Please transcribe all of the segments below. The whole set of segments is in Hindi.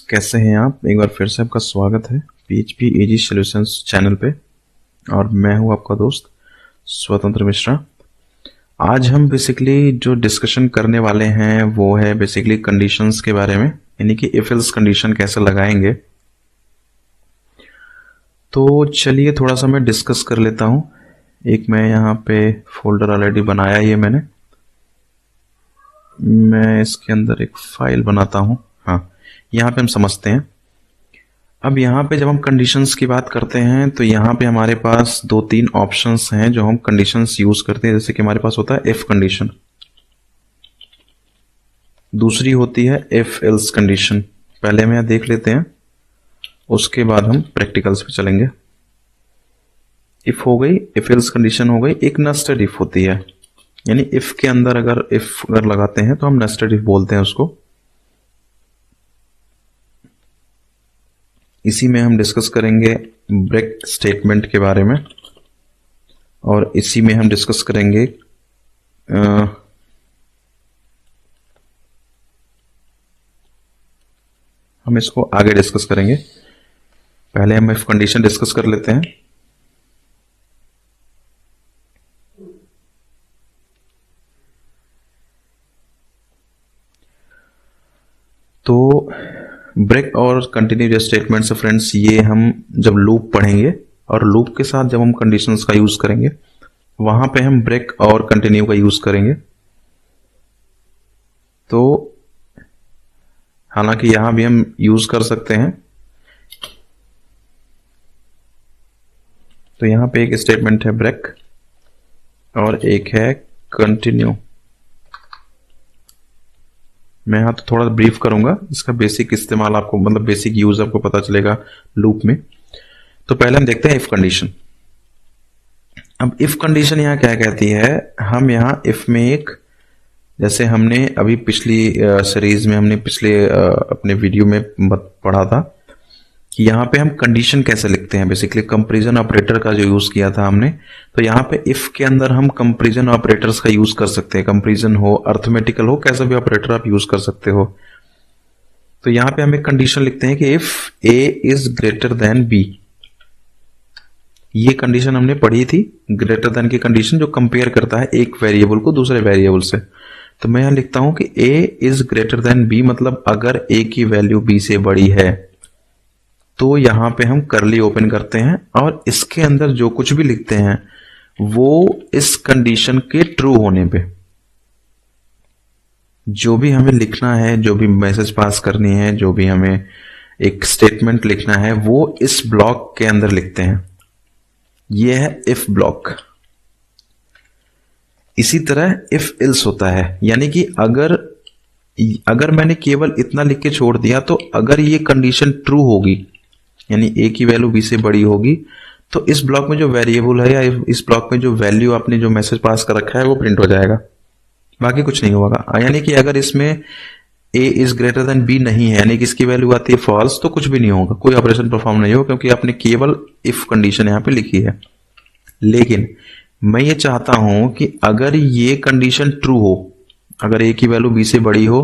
कैसे हैं आप। एक बार फिर से आपका स्वागत है PHP इजी सॉल्यूशंस चैनल पे और मैं हूं आपका दोस्त स्वतंत्र मिश्रा। आज हम बेसिकली जो डिस्कशन करने वाले हैं वो है बेसिकली कंडीशंस के बारे में, यानी कि इफ एल्स कंडीशन कैसे लगाएंगे। तो चलिए थोड़ा सा मैं डिस्कस कर लेता हूं। एक मैं यहाँ पे फोल्डर ऑलरेडी बनाया ही है मैंने, मैं इसके अंदर एक फाइल बनाता हूं। हाँ, यहाँ पे हम समझते हैं। अब यहाँ पे जब हम कंडीशंस की बात करते हैं तो यहाँ पे हमारे पास दो तीन ऑप्शंस हैं जो हम कंडीशंस यूज करते हैं। जैसे कि हमारे पास होता है इफ कंडीशन, दूसरी होती है इफ एल्स कंडीशन। पहले मैं देख लेते हैं, उसके बाद हम प्रैक्टिकल्स पे चलेंगे। इफ हो गई, इफ एल्स कंडीशन हो गई। एक नेस्टेड इफ होती है, यानी इफ के अंदर अगर लगाते हैं तो हम नेस्टेड इफ बोलते हैं उसको। इसी में हम डिस्कस करेंगे ब्रेक स्टेटमेंट के बारे में और इसी में हम डिस्कस करेंगे हम इसको आगे डिस्कस करेंगे। पहले हम इफ कंडीशन डिस्कस कर लेते हैं। तो ब्रेक और कंटिन्यू जो स्टेटमेंट्स है फ्रेंड्स, ये हम जब लूप पढ़ेंगे और लूप के साथ जब हम कंडीशंस का यूज करेंगे वहां पे हम ब्रेक और कंटिन्यू का यूज करेंगे। तो हालांकि यहां भी हम यूज कर सकते हैं। तो यहां पे एक स्टेटमेंट है ब्रेक और एक है कंटिन्यू। मैं यहाँ तो थोड़ा ब्रीफ करूंगा, इसका बेसिक इस्तेमाल आपको, मतलब बेसिक यूज आपको पता चलेगा लूप में। तो पहले हम देखते हैं इफ कंडीशन। अब इफ कंडीशन यहाँ क्या कहती है, हम यहाँ इफ में एक, जैसे हमने अभी पिछली सीरीज में, हमने पिछले अपने वीडियो में पढ़ा था कि यहाँ पे हम कंडीशन कैसे लिखते हैं। बेसिकली कंपैरिजन ऑपरेटर का जो यूज किया था हमने, तो यहाँ पे इफ के अंदर हम कंपैरिजन ऑपरेटर्स का यूज कर सकते हैं। कंपैरिजन हो, अर्थमेटिकल हो, कैसा भी ऑपरेटर आप यूज कर सकते हो। तो यहाँ पे हम एक कंडीशन लिखते हैं कि if A is greater than B. ये कंडीशन हमने पढ़ी थी, ग्रेटर देन की कंडीशन जो कंपेयर करता है एक वेरिएबल को दूसरे वेरिएबल से। तो मैं यहां लिखता हूं कि ए इज ग्रेटर देन बी, मतलब अगर ए की वैल्यू बी से बड़ी है तो यहां पे हम करली ओपन करते हैं और इसके अंदर जो कुछ भी लिखते हैं वो इस कंडीशन के ट्रू होने पे, जो भी हमें लिखना है, जो भी मैसेज पास करनी है, जो भी हमें एक स्टेटमेंट लिखना है, वो इस ब्लॉक के अंदर लिखते हैं। ये है इफ ब्लॉक। इसी तरह इफ एल्स होता है, यानी कि अगर मैंने केवल इतना लिख के छोड़ दिया तो अगर ये कंडीशन ट्रू होगी, यानी ए की वैल्यू बी से बड़ी होगी, तो इस ब्लॉक में जो वेरिएबल है या इस ब्लॉक में जो वैल्यू आपने जो मैसेज पास कर रखा है वो प्रिंट हो जाएगा, बाकी कुछ नहीं होगा। यानी कि अगर इसमें ए इज ग्रेटर देन बी नहीं है, यानी कि इसकी वैल्यू आती है फॉल्स, तो कुछ भी नहीं होगा, कोई ऑपरेशन परफॉर्म नहीं होगा, क्योंकि आपने केवल इफ कंडीशन यहां पे लिखी है। लेकिन मैं ये चाहता हूं कि अगर ये कंडीशन ट्रू हो, अगर ए की वैल्यू बी से बड़ी हो,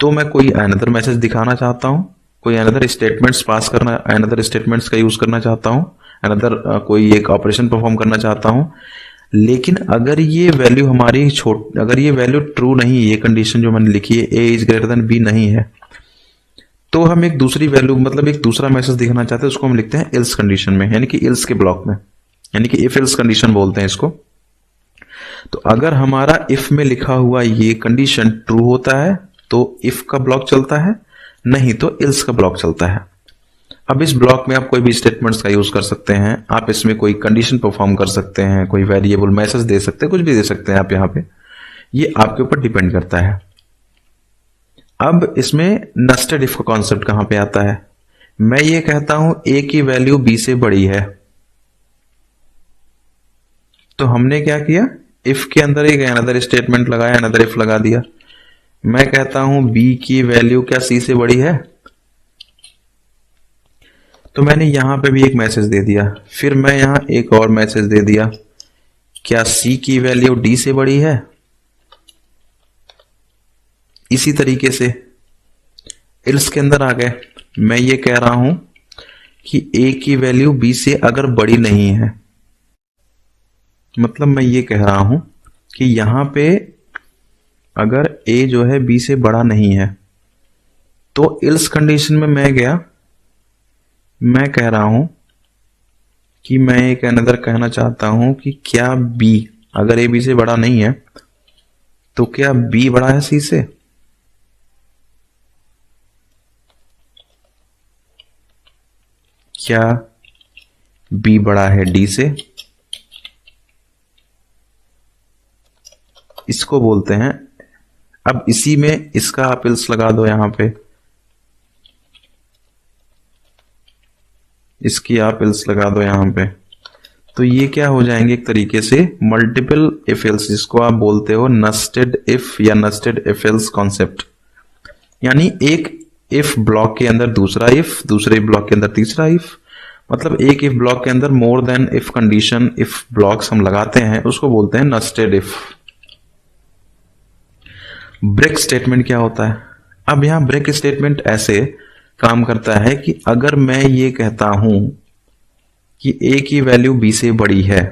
तो मैं कोई अनदर मैसेज दिखाना चाहता हूं, कोई अनदर स्टेटमेंट्स पास करना, अनदर स्टेटमेंट्स का यूज करना चाहता हूं, अनदर कोई एक ऑपरेशन परफॉर्म करना चाहता हूं। लेकिन अगर ये वैल्यू हमारी अगर ये वैल्यू ट्रू नहीं है, ये कंडीशन जो मैंने लिखी है ए इज ग्रेटर देन बी नहीं है, तो हम एक दूसरी वैल्यू, मतलब एक दूसरा मैसेज दिखाना चाहते हैं, उसको हम लिखते हैं एल्स कंडीशन में, यानी कि एल्स के ब्लॉक में, यानी कि इफ एल्स कंडीशन बोलते हैं इसको। तो अगर हमारा इफ में लिखा हुआ ये कंडीशन ट्रू होता है तो इफ का ब्लॉक चलता है, नहीं तो एल्स का ब्लॉक चलता है। अब इस ब्लॉक में आप कोई भी स्टेटमेंट्स का यूज कर सकते हैं, आप इसमें कोई कंडीशन परफॉर्म कर सकते हैं, कोई वेरिएबल मैसेज दे सकते हैं, कुछ भी दे सकते हैं आप यहाँ पे, ये आपके ऊपर डिपेंड करता है। अब इसमें नेस्टेड इफ का कॉन्सेप्ट कहां पे आता है। मैं ये कहता हूं ए की वैल्यू बी से बड़ी है, तो हमने क्या किया, इफ के अंदर एक अनदर स्टेटमेंट लगाया, अनदर इफ लगा दिया। मैं कहता हूं बी की वैल्यू क्या सी से बड़ी है, तो मैंने यहां पे भी एक मैसेज दे दिया। फिर मैं यहां एक और मैसेज दे दिया, क्या सी की वैल्यू डी से बड़ी है। इसी तरीके से एल्स के अंदर आ गए, मैं ये कह रहा हूं कि a की वैल्यू b से अगर बड़ी नहीं है, मतलब मैं ये कह रहा हूं कि यहां पे अगर a जो है b से बड़ा नहीं है, तो इल्स कंडीशन में मैं गया, मैं कह रहा हूं कि मैं एक अनदर कहना चाहता हूं कि क्या b अगर a b से बड़ा नहीं है तो क्या b बड़ा है c से? क्या b बड़ा है d से? इसको बोलते हैं, अब इसी में इसका आप इल्स लगा दो, यहां पे इसकी आप इल्स लगा दो यहां पे, तो ये क्या हो जाएंगे, एक तरीके से मल्टीपल इफ एल्स, जिसको आप बोलते हो नेस्टेड इफ या नेस्टेड इफ एल्स कॉन्सेप्ट। यानी एक इफ ब्लॉक के अंदर दूसरा इफ, दूसरे ब्लॉक के अंदर तीसरा इफ, मतलब एक इफ ब्लॉक के अंदर more than if condition, if blocks हम लगाते हैं, उसको बोलते हैं नेस्टेड इफ। ब्रेक स्टेटमेंट क्या होता है? अब यहां ब्रेक स्टेटमेंट ऐसे काम करता है कि अगर मैं ये कहता हूं कि a की वैल्यू b से बड़ी है,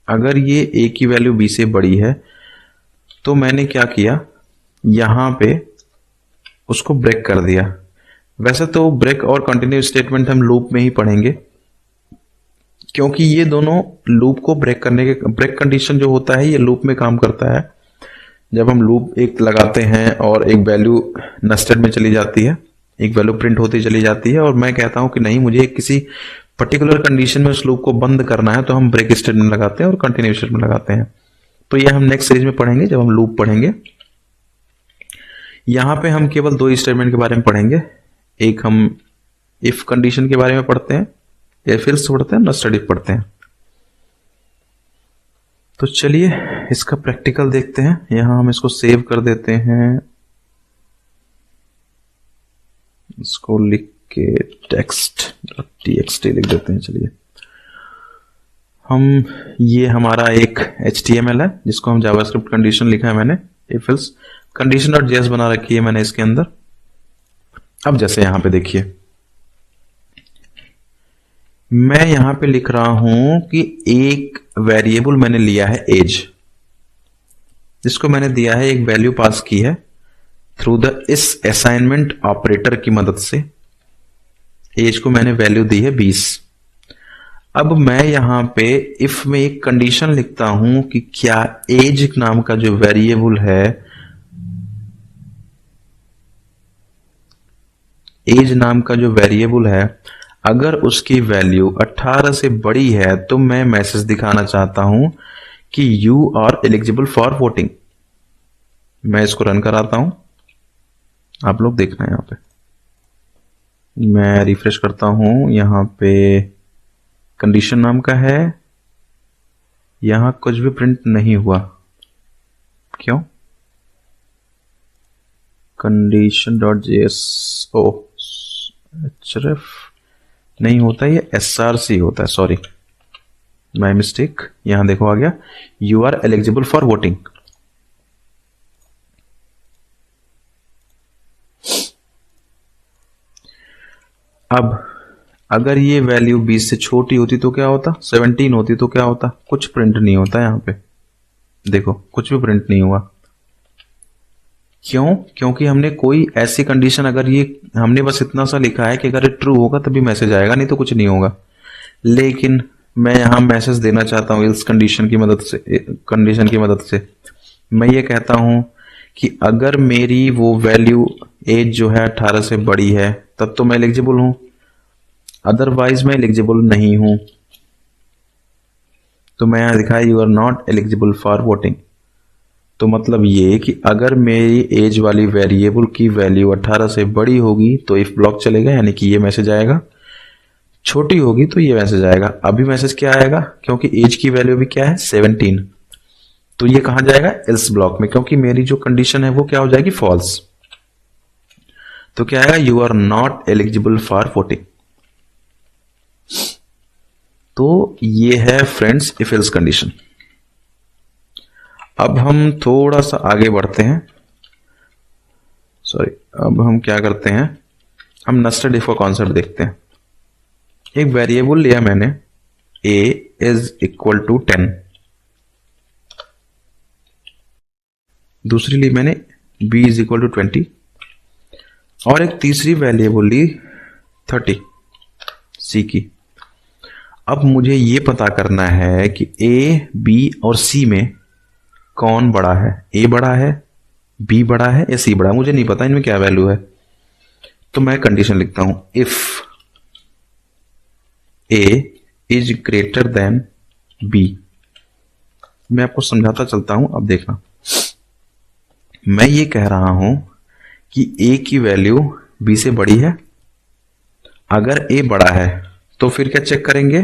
अगर ये a की वैल्यू b से बड़ी है, तो मैंने क्या किया, यहां पे उसको ब्रेक कर दिया। वैसे तो ब्रेक और कंटिन्यू स्टेटमेंट हम लूप में ही पढ़ेंगे, क्योंकि ये दोनों लूप को ब्रेक करने के, ब्रेक कंडीशन जो होता है ये लूप में काम करता है। जब हम लूप एक लगाते हैं और एक वैल्यू नेस्टेड में चली जाती है, एक वैल्यू प्रिंट होती चली जाती है, और मैं कहता हूं कि नहीं, मुझे किसी पर्टिकुलर कंडीशन में उस लूप को बंद करना है, तो हम ब्रेक स्टेटमेंट लगाते हैं और कंटिन्यू स्टेटमेंट लगाते हैं। तो ये हम नेक्स्ट सीरीज में पढ़ेंगे जब हम लूप पढ़ेंगे। यहां पे हम केवल दो स्टेटमेंट के बारे में पढ़ेंगे, एक हम इफ कंडीशन के बारे में पढ़ते हैं, इफ एल्स पढ़ते हैं, नेस्टेड इफ पढ़ते हैं। तो चलिए इसका प्रैक्टिकल देखते हैं। यहां हम इसको सेव कर देते हैं, इसको लिख के टेक्स्ट लिख देते हैं। चलिए हम, ये हमारा एक HTML है जिसको हम जावास्क्रिप्ट कंडीशन लिखा है मैंने, इफ एल्स कंडीशन और JS बना रखी है मैंने इसके अंदर। अब जैसे यहां पे देखिए, मैं यहां पे लिख रहा हूं कि एक वेरिएबल मैंने लिया है एज, जिसको मैंने दिया है, एक वैल्यू पास की है थ्रू द इस असाइनमेंट ऑपरेटर की मदद से। एज को मैंने वैल्यू दी है 20। अब मैं यहां पे इफ में एक कंडीशन लिखता हूं कि क्या एज नाम का जो वेरिएबल है, एज नाम का जो वेरिएबल है, अगर उसकी वैल्यू 18 से बड़ी है, तो मैं मैसेज दिखाना चाहता हूं कि you are eligible for voting. मैं इसको रन कराता हूं, आप लोग देखना यहां पे, मैं रिफ्रेश करता हूं, यहां पे कंडीशन नाम का है, यहां कुछ भी प्रिंट नहीं हुआ, क्यों? condition.js ओ href नहीं होता, ये src होता है, सॉरी माय मिस्टेक। यहां देखो आ गया, you are eligible for voting. अब अगर ये वैल्यू 20 से छोटी होती तो क्या होता, 17 होती तो क्या होता, कुछ प्रिंट नहीं होता यहां पे, देखो कुछ भी प्रिंट नहीं हुआ। क्यों? क्योंकि हमने कोई ऐसी कंडीशन, अगर ये हमने बस इतना सा लिखा है कि अगर ये ट्रू होगा तभी मैसेज आएगा, नहीं तो कुछ नहीं होगा। लेकिन मैं यहां मैसेज देना चाहता हूं इस कंडीशन की मदद से मैं ये कहता हूं कि अगर मेरी वो वैल्यू एज जो है 18 से बड़ी है, तब तो मैं एलिजिबल हूं, अदरवाइज मैं एलिजिबल नहीं हूं। तो मैं यहां लिखा है you are not eligible for voting. तो मतलब ये कि अगर मेरी एज वाली वेरिएबल की वैल्यू 18 से बड़ी होगी तो इफ ब्लॉक चलेगा, यानी कि ये मैसेज आएगा, छोटी होगी तो ये मैसेज आएगा। अभी मैसेज क्या आएगा, क्योंकि एज की वैल्यू भी क्या है 17, तो ये कहां जाएगा, एल्स ब्लॉक में, क्योंकि मेरी जो कंडीशन है वो क्या हो जाएगी, फॉल्स। तो क्या आएगा, you are not eligible for voting. तो ये है फ्रेंड्स इफ एल्स कंडीशन। अब हम थोड़ा सा आगे बढ़ते हैं, सॉरी अब हम क्या करते हैं, हम नेस्टेड इफ का कॉन्सेप्ट देखते हैं। एक वेरिएबल लिया मैंने a इज इक्वल टू 10, दूसरी ली मैंने b इज इक्वल टू 20, और एक तीसरी वेरिएबल ली 30 c की। अब मुझे ये पता करना है कि a, b और c में कौन बड़ा है, a बड़ा है, b बड़ा है या c बड़ा है। मुझे नहीं पता इनमें क्या वैल्यू है, तो मैं कंडीशन लिखता हूं, if a is greater then b। मैं आपको समझाता चलता हूं, अब देखना। मैं ये कह रहा हूं कि a की वैल्यू b से बड़ी है। अगर a बड़ा है तो फिर क्या चेक करेंगे,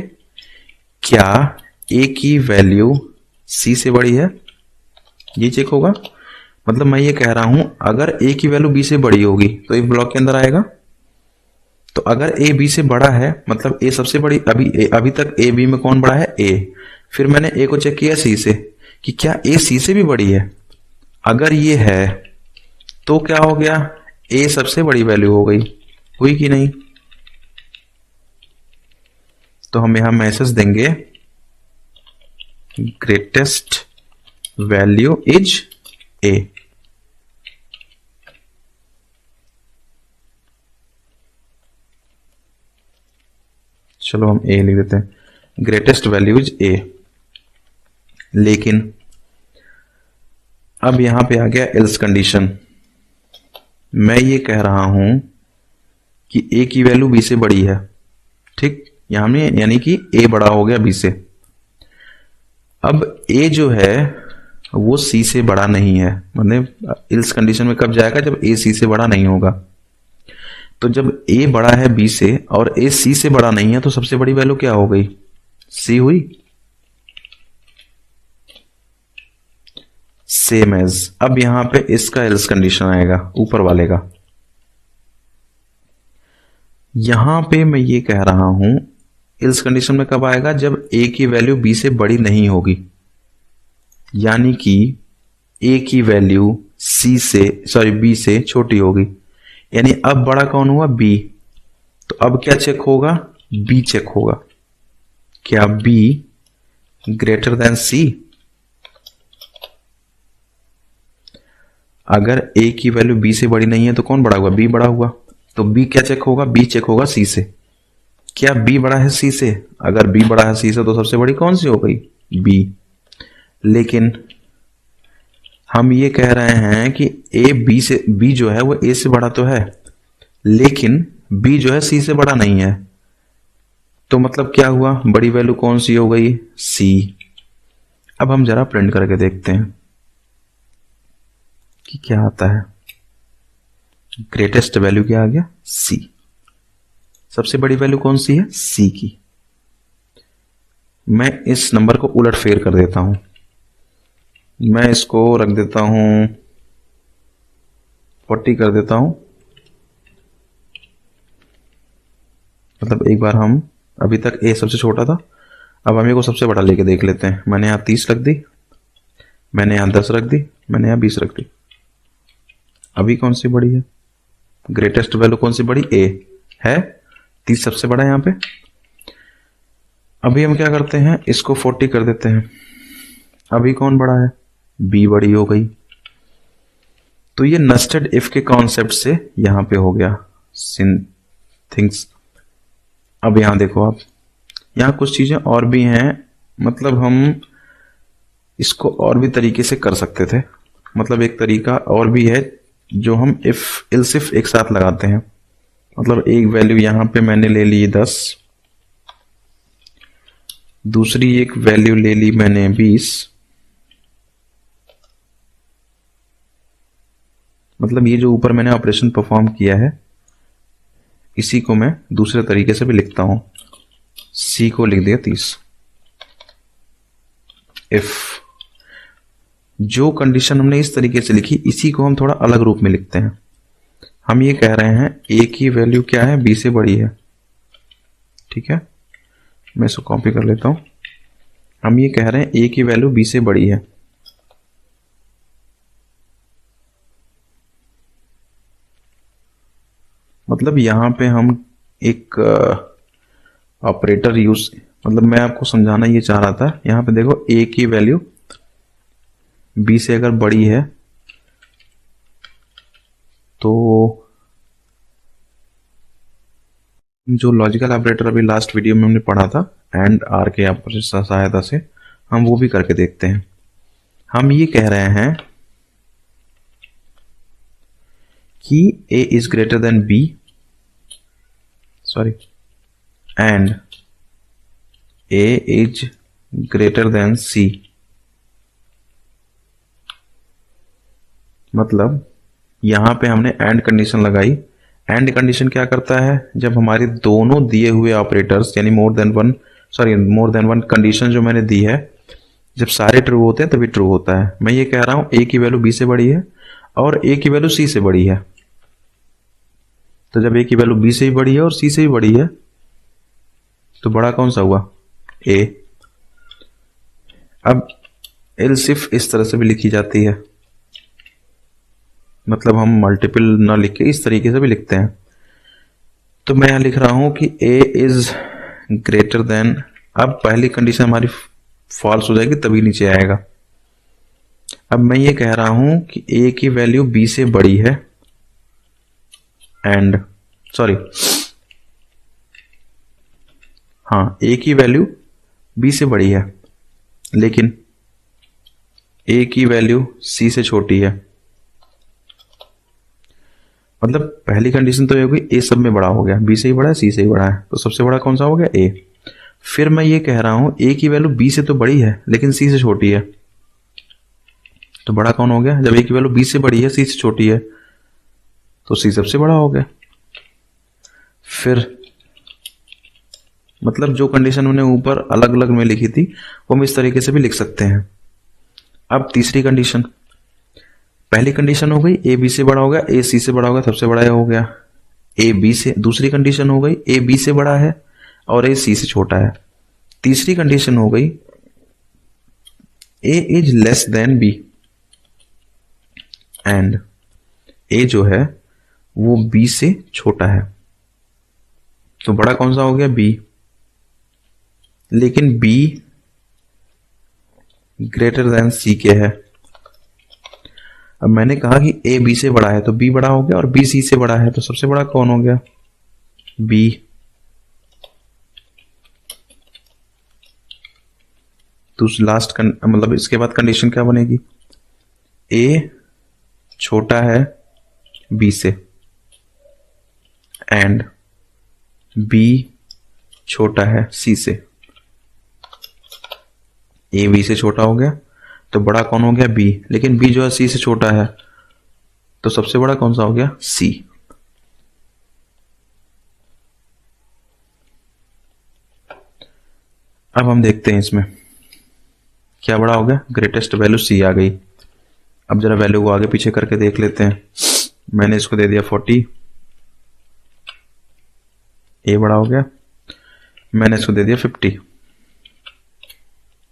क्या a की वैल्यू c से बड़ी है, ये चेक होगा। मतलब मैं ये कह रहा हूं अगर a की वैल्यू b से बड़ी होगी तो इफ ब्लॉक के अंदर आएगा। तो अगर a b से बड़ा है मतलब a सबसे बड़ी, अभी तक a b में कौन बड़ा है, a। फिर मैंने a को चेक किया c से कि क्या a c से भी बड़ी है। अगर ये है तो क्या हो गया, a सबसे बड़ी वैल्यू हो गई, हुई कि नहीं। तो हम यहां मैसेज देंगे ग्रेटेस्ट वैल्यू इज a। चलो हम a लिख देते हैं, ग्रेटेस्ट वैल्यू इज a। लेकिन अब यहां पे आ गया एल्स कंडीशन। मैं ये कह रहा हूं कि a की वैल्यू b से बड़ी है, ठीक, यहां में यानी कि a बड़ा हो गया b से। अब a जो है वो c से बड़ा नहीं है, मतलब एल्स कंडीशन में कब जाएगा, जब a c से बड़ा नहीं होगा। तो जब a बड़ा है b से और a c से बड़ा नहीं है तो सबसे बड़ी वैल्यू क्या हो गई, c हुई। सेम एज, अब यहां पे इसका एल्स कंडीशन आएगा ऊपर वाले का। यहां पे मैं ये कह रहा हूं एल्स कंडीशन में कब आएगा, जब a की वैल्यू b से बड़ी नहीं होगी, यानी कि a की वैल्यू b से छोटी होगी। यानी अब बड़ा कौन हुआ, b। तो अब क्या चेक होगा, b चेक होगा, क्या b ग्रेटर देन c। अगर a की वैल्यू b से बड़ी नहीं है तो कौन बड़ा हुआ, b बड़ा हुआ। तो b क्या चेक होगा, b चेक होगा c से। क्या b बड़ा है c से, अगर b बड़ा है c से तो सबसे बड़ी कौन सी हो गई, b। लेकिन हम ये कह रहे हैं कि b जो है वो a से बड़ा तो है, लेकिन b जो है c से बड़ा नहीं है। तो मतलब क्या हुआ, बड़ी वैल्यू कौन सी हो गई, c। अब हम जरा प्रिंट करके देखते हैं कि क्या आता है। ग्रेटेस्ट वैल्यू क्या आ गया, c। सबसे बड़ी वैल्यू कौन सी है, c की। मैं इस नंबर को उलट फेर कर देता हूं, मैं इसको रख देता हूं 40 कर देता हूं। मतलब एक बार हम, अभी तक a सबसे छोटा था, अब हम को सबसे बड़ा लेके देख लेते हैं। मैंने यहां 30 रख दी, मैंने यहां 10 रख दी, मैंने यहां 20 रख दी। अभी कौन सी बड़ी है, ग्रेटेस्ट वैल्यू कौन सी बड़ी, a है, 30 सबसे बड़ा है यहां पे। अभी हम क्या करते हैं, इसको 40 कर देते हैं। अभी कौन बड़ा है, b बड़ी हो गई। तो ये नेस्टेड इफ के कॉन्सेप्ट से यहां पे हो गया थिंग्स। अब यहां देखो आप, यहां कुछ चीजें और भी हैं, मतलब हम इसको और भी तरीके से कर सकते थे। मतलब एक तरीका और भी है जो हम इफ एल्स इफ एक साथ लगाते हैं। मतलब एक वैल्यू यहां पे मैंने ले ली 10, दूसरी एक वैल्यू ले ली मैंने 20। मतलब ये जो ऊपर मैंने ऑपरेशन परफॉर्म किया है इसी को मैं दूसरे तरीके से भी लिखता हूं, c को लिख दिया 30। इफ जो कंडीशन हमने इस तरीके से लिखी इसी को हम थोड़ा अलग रूप में लिखते हैं। हम ये कह रहे हैं a की वैल्यू क्या है, b से बड़ी है, ठीक है। मैं इसको कॉपी कर लेता हूं। हम ये कह रहे हैं a की वैल्यू b से बड़ी है, मतलब यहाँ पे हम एक ऑपरेटर यूज, मतलब मैं आपको समझाना ये चाह रहा था, यहाँ पे देखो a की वैल्यू b से अगर बड़ी है तो जो लॉजिकल ऑपरेटर अभी लास्ट वीडियो में हमने पढ़ा था एंड आर के ऑपरेटर सहायता से, हम वो भी करके देखते हैं। हम ये कह रहे हैं कि a is greater then b, sorry, and a is greater then c। मतलब यहां पे हमने एंड कंडीशन लगाई। एंड कंडीशन क्या करता है, जब हमारे दोनों दिए हुए ऑपरेटर्स यानी मोर देन वन कंडीशन जो मैंने दी है, जब सारे ट्रू होते हैं तभी ट्रू होता है। मैं ये कह रहा हूं a की वैल्यू b से बड़ी है और a की वैल्यू c से बड़ी है। तो जब a की वैल्यू b से ही बड़ी है और c से ही बड़ी है तो बड़ा कौन सा हुआ, a। अब एल्स इफ इस तरह से भी लिखी जाती है, मतलब हम मल्टीपल ना लिख के इस तरीके से भी लिखते हैं। तो मैं यहां लिख रहा हूं कि a इज ग्रेटर देन, अब पहली कंडीशन हमारी फॉल्स हो जाएगी तभी नीचे आएगा। अब मैं ये कह रहा हूं कि a की वैल्यू b से बड़ी है एंड a की वैल्यू b से बड़ी है लेकिन a की वैल्यू c से छोटी है। मतलब पहली कंडीशन तो ये होगी a सब में बड़ा हो गया, b से ही बड़ा है, c से ही बड़ा है, तो सबसे बड़ा कौन सा हो गया, a। फिर मैं ये कह रहा हूं a की वैल्यू b से तो बड़ी है लेकिन c से छोटी है, तो बड़ा कौन हो गया, जब a की वैल्यू b से बड़ी है c से छोटी है तो c सबसे बड़ा हो गया। फिर मतलब जो कंडीशन हमने ऊपर अलग अलग में लिखी थी वो हम इस तरीके से भी लिख सकते हैं। अब तीसरी कंडीशन, पहली कंडीशन हो गई a b से बड़ा हो गया, a c से बड़ा हो गया, सबसे बड़ा हो गया a b से। दूसरी कंडीशन हो गई a b से बड़ा है और a c से छोटा है। तीसरी कंडीशन हो गई a is less than b and a जो है वो b से छोटा है, तो बड़ा कौन सा हो गया, b। लेकिन b ग्रेटर देन c के है। अब मैंने कहा कि a b से बड़ा है तो b बड़ा हो गया और b c से बड़ा है तो सबसे बड़ा कौन हो गया, b। तो लास्ट मतलब इसके बाद कंडीशन क्या बनेगी, a छोटा है b से एंड b छोटा है c से। a b से छोटा हो गया तो बड़ा कौन हो गया, b, लेकिन b जो है c से छोटा है तो सबसे बड़ा कौन सा हो गया, c। अब हम देखते हैं इसमें क्या बड़ा हो गया, ग्रेटेस्ट वैल्यू c आ गई। अब जरा वैल्यू को आगे पीछे करके देख लेते हैं। मैंने इसको दे दिया 40, a बड़ा हो गया, मैंने इसको दे दिया 50,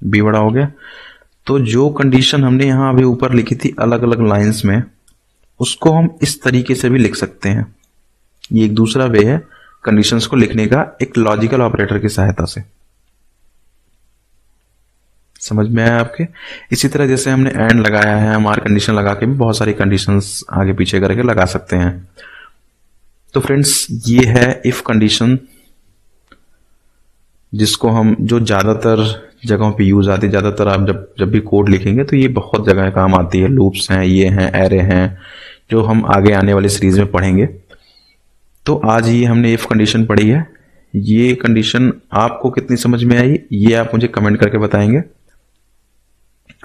b बड़ा हो गया। तो जो कंडीशन हमने यहां अभी ऊपर लिखी थी अलग अलग लाइंस में, उसको हम इस तरीके से भी लिख सकते हैं। ये एक दूसरा वे है कंडीशंस को लिखने का, एक लॉजिकल ऑपरेटर की सहायता से। समझ में आया आपके? इसी तरह जैसे हमने एंड लगाया है, हमारे कंडीशन लगा के भी बहुत सारी कंडीशंस आगे पीछे करके लगा सकते हैं। तो फ्रेंड्स ये है इफ कंडीशन, जिसको हम, जो ज्यादातर जगहों पे यूज आती है। ज्यादातर आप जब भी कोड लिखेंगे तो ये बहुत जगह काम आती है। लूप्स हैं, ये हैं, एरे हैं, जो हम आगे आने वाली सीरीज में पढ़ेंगे। तो आज ये हमने इफ कंडीशन पढ़ी है। ये कंडीशन आपको कितनी समझ में आई ये आप मुझे कमेंट करके बताएंगे।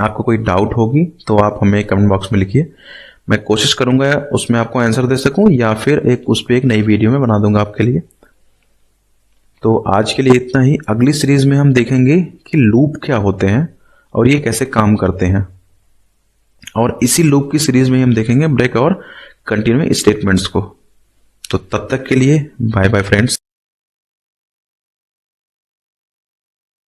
आपको कोई डाउट होगी तो आप हमें कमेंट बॉक्स में लिखिए, मैं कोशिश करूंगा उसमें आपको आंसर दे सकूं, या फिर उस पर एक नई वीडियो में बना दूंगा आपके लिए। तो आज के लिए इतना ही। अगली सीरीज में हम देखेंगे कि लूप क्या होते हैं और ये कैसे काम करते हैं, और इसी लूप की सीरीज में हम देखेंगे ब्रेक और कंटिन्यू स्टेटमेंट्स को। तो तब तक के लिए बाय बाय फ्रेंड्स।